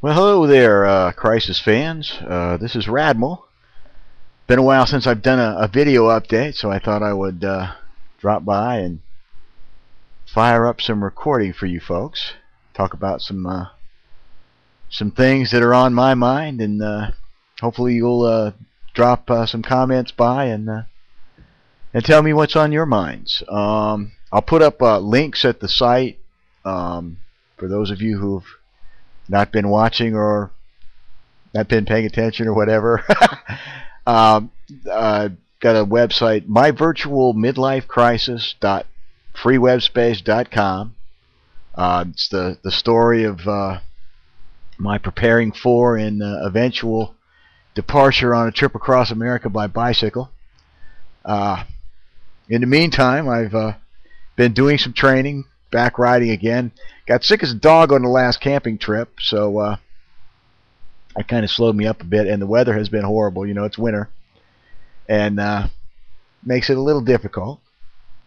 Well, hello there, Crisis fans. This is Radmul. Been a while since I've done a video update, so I thought I would drop by and fire up some recording for you folks. Talk about some things that are on my mind, and hopefully you'll drop some comments by and tell me what's on your minds. I'll put up links at the site for those of you who've not been watching or not been paying attention or whatever. Got a website, myvirtualmidlifecrisis.freewebspace.com. It's the story of my preparing for and eventual departure on a trip across America by bicycle. In the meantime, I've been doing some training, back riding again. Got sick as a dog on the last camping trip, so that kind of slowed me up a bit, and the weather has been horrible. You know, it's winter, and makes it a little difficult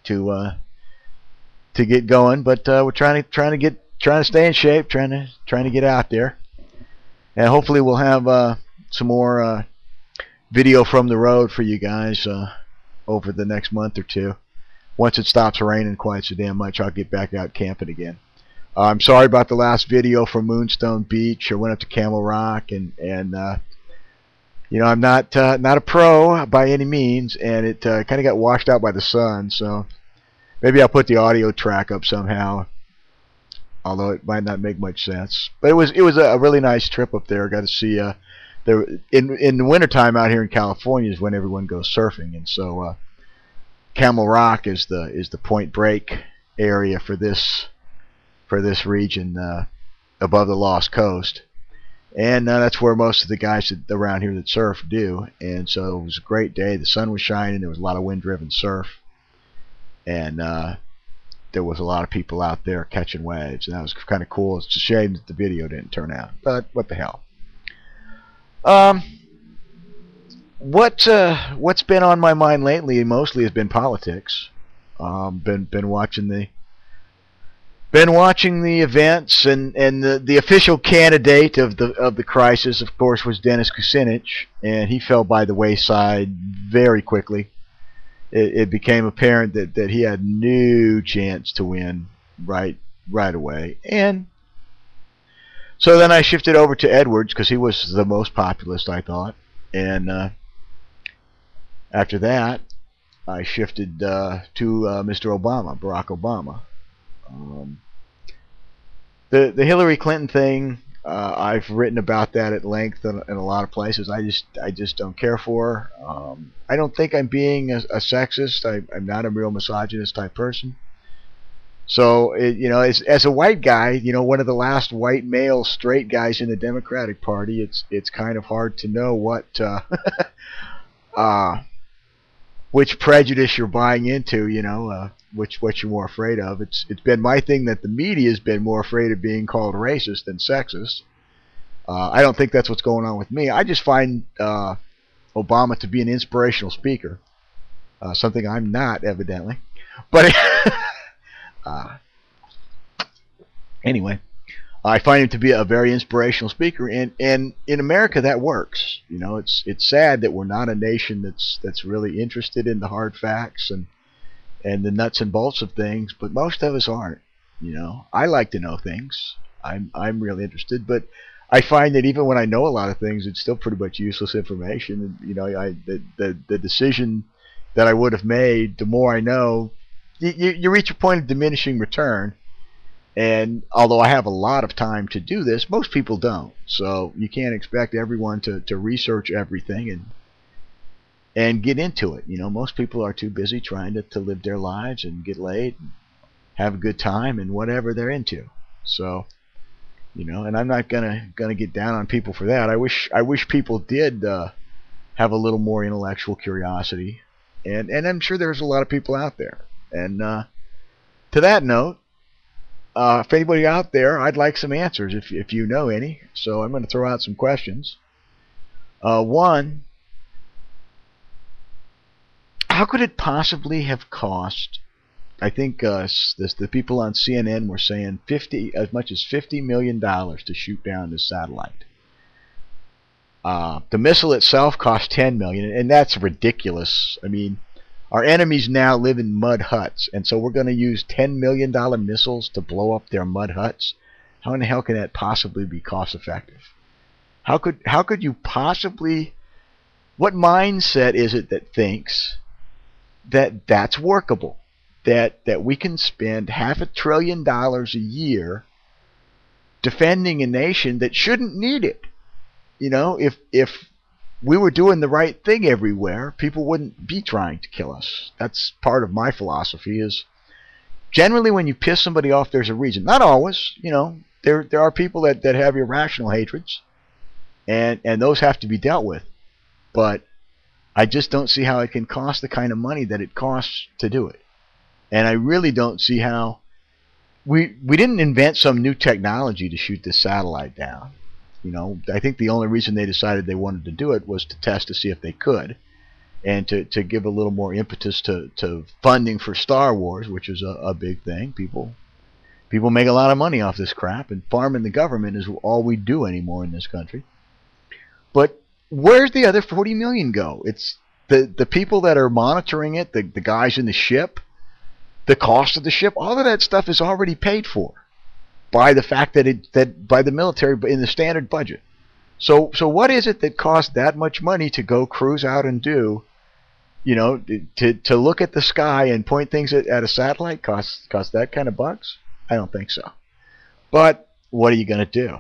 to get going. But we're trying to stay in shape, trying to get out there, and hopefully we'll have some more video from the road for you guys over the next month or two. Once it stops raining quite so damn much, I'll get back out camping again. I'm sorry about the last video from Moonstone Beach. I went up to Camel Rock, and you know, I'm not a pro by any means, and it kind of got washed out by the sun. So maybe I'll put the audio track up somehow, although it might not make much sense. But it was a really nice trip up there. Got to see there in the wintertime out here in California is when everyone goes surfing, and so Camel Rock is the Point Break area for this region above the Lost Coast, and that's where most of the guys around here that surf do. And so it was a great day. The sun was shining. There was a lot of wind-driven surf, and there was a lot of people out there catching waves, and that was kind of cool. It's a shame that the video didn't turn out, but what the hell. What's been on my mind lately mostly has been politics. Been watching the events, and the official candidate of the crisis, of course, was Dennis Kucinich, and he fell by the wayside very quickly. It became apparent that he had no chance to win right away, and so then I shifted over to Edwards because he was the most populist, I thought, and after that I shifted to Mr. Obama, Barack Obama. The Hillary Clinton thing, I've written about that at length in a lot of places. I just don't care for her. I don't think I'm being a sexist. I'm not a real misogynist type person. So you know, as a white guy, you know, one of the last white male straight guys in the Democratic Party, it's kind of hard to know what which prejudice you're buying into, you know, what you're more afraid of. It's been my thing that the media has been more afraid of being called racist than sexist. I don't think that's what's going on with me. I just find Obama to be an inspirational speaker, something I'm not, evidently. But anyway, I find him to be a very inspirational speaker, and in America that works. You know, it's sad that we're not a nation that's really interested in the hard facts and the nuts and bolts of things, but most of us aren't. You know, I like to know things. I'm really interested, but I find that even when I know a lot of things, it's still pretty much useless information. And you know, the decision that I would have made, the more I know, you reach a point of diminishing return. And although I have a lot of time to do this, most people don't. So you can't expect everyone to research everything and get into it. You know, most people are too busy trying to live their lives and get laid and have a good time and whatever they're into. So, you know, and I'm not gonna get down on people for that. I wish people did have a little more intellectual curiosity, and I'm sure there's a lot of people out there. And to that note, if anybody out there, I'd like some answers if you know any. So I'm going to throw out some questions. One, how could it possibly have cost I think the people on CNN were saying as much as $50 million to shoot down this satellite. The missile itself cost $10 million, and that's ridiculous. I mean, our enemies now live in mud huts, and so we're going to use $10 million missiles to blow up their mud huts. How in the hell can that possibly be cost effective? How could you possibly? What mindset is it that thinks that that's workable? That we can spend $500 billion a year defending a nation that shouldn't need it. You know, if we were doing the right thing everywhere, people wouldn't be trying to kill us. That's part of my philosophy. Is generally when you piss somebody off, there's a reason. Not always. You know, there are people that have irrational hatreds, and those have to be dealt with. But I just don't see how it can cost the kind of money that it costs to do it. And I really don't see how we didn't invent some new technology to shoot this satellite down. You know, I think the only reason they decided they wanted to do it was to test to see if they could, and to give a little more impetus to funding for Star Wars, which is a big thing. People make a lot of money off this crap, and farming the government is all we do anymore in this country. But where's the other 40 million go? It's the people that are monitoring it, the guys in the ship. The cost of the ship, all of that stuff is already paid for by the fact that by the military in the standard budget. So what is it that costs that much money to go cruise out and do, you know, to look at the sky and point things at a satellite costs that kind of bucks? I don't think so. But what are you going to do?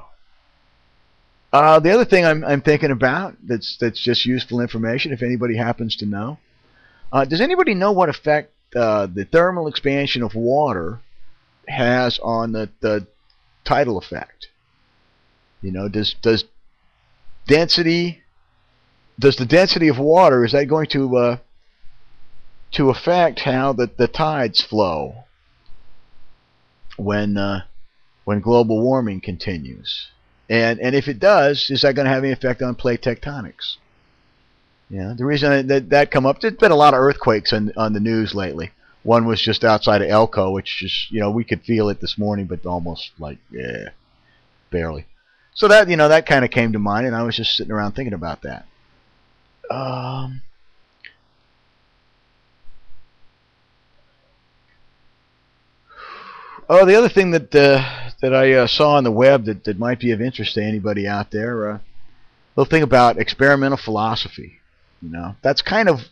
The other thing I'm thinking about that's just useful information if anybody happens to know. Does anybody know what effect the thermal expansion of water has on the tidal effect? You know, does the density of water, is that going to affect how the tides flow when global warming continues? And if it does, is that going to have any effect on plate tectonics? Yeah, the reason that come up, there's been a lot of earthquakes on the news lately. One was just outside of Elko, which just, you know, we could feel it this morning, but almost like, yeah, barely. So that, you know, that kind of came to mind, and I was just sitting around thinking about that. Oh, the other thing that I saw on the web that might be of interest to anybody out there, a little thing about experimental philosophy. You know, that's kind of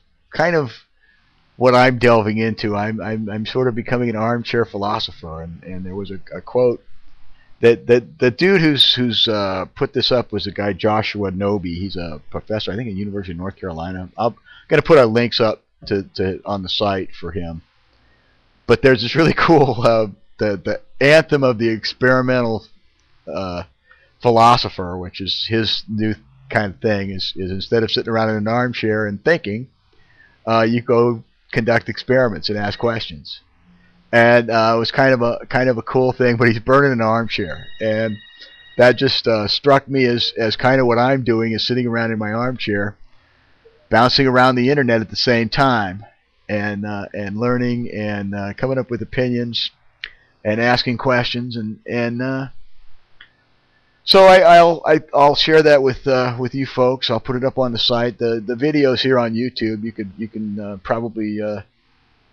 what I'm delving into. I'm sort of becoming an armchair philosopher, and there was a quote that the dude who's put this up was a guy, Joshua Noby. He's a professor, I think, at University of North Carolina. I'm going to put our links up to on the site for him. But there's this really cool the anthem of the experimental philosopher, which is his new kind of thing, is instead of sitting around in an armchair and thinking, you go conduct experiments and ask questions. And it was kind of a cool thing, but he's burning an armchair, and that just struck me as kind of what I'm doing, is sitting around in my armchair, bouncing around the internet at the same time, and learning and coming up with opinions and asking questions, and so I'll share that with you folks. I'll put it up on the site. The videos here on YouTube, you can probably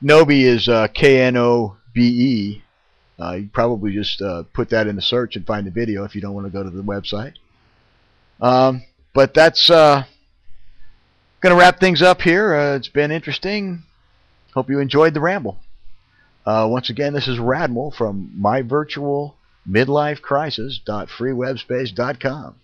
Nobe is Knobe. You probably just put that in the search and find the video if you don't want to go to the website. But that's going to wrap things up here. It's been interesting. Hope you enjoyed the ramble. Once again, this is Radmul from myvirtualmidlifecrisis.freewebspace.com.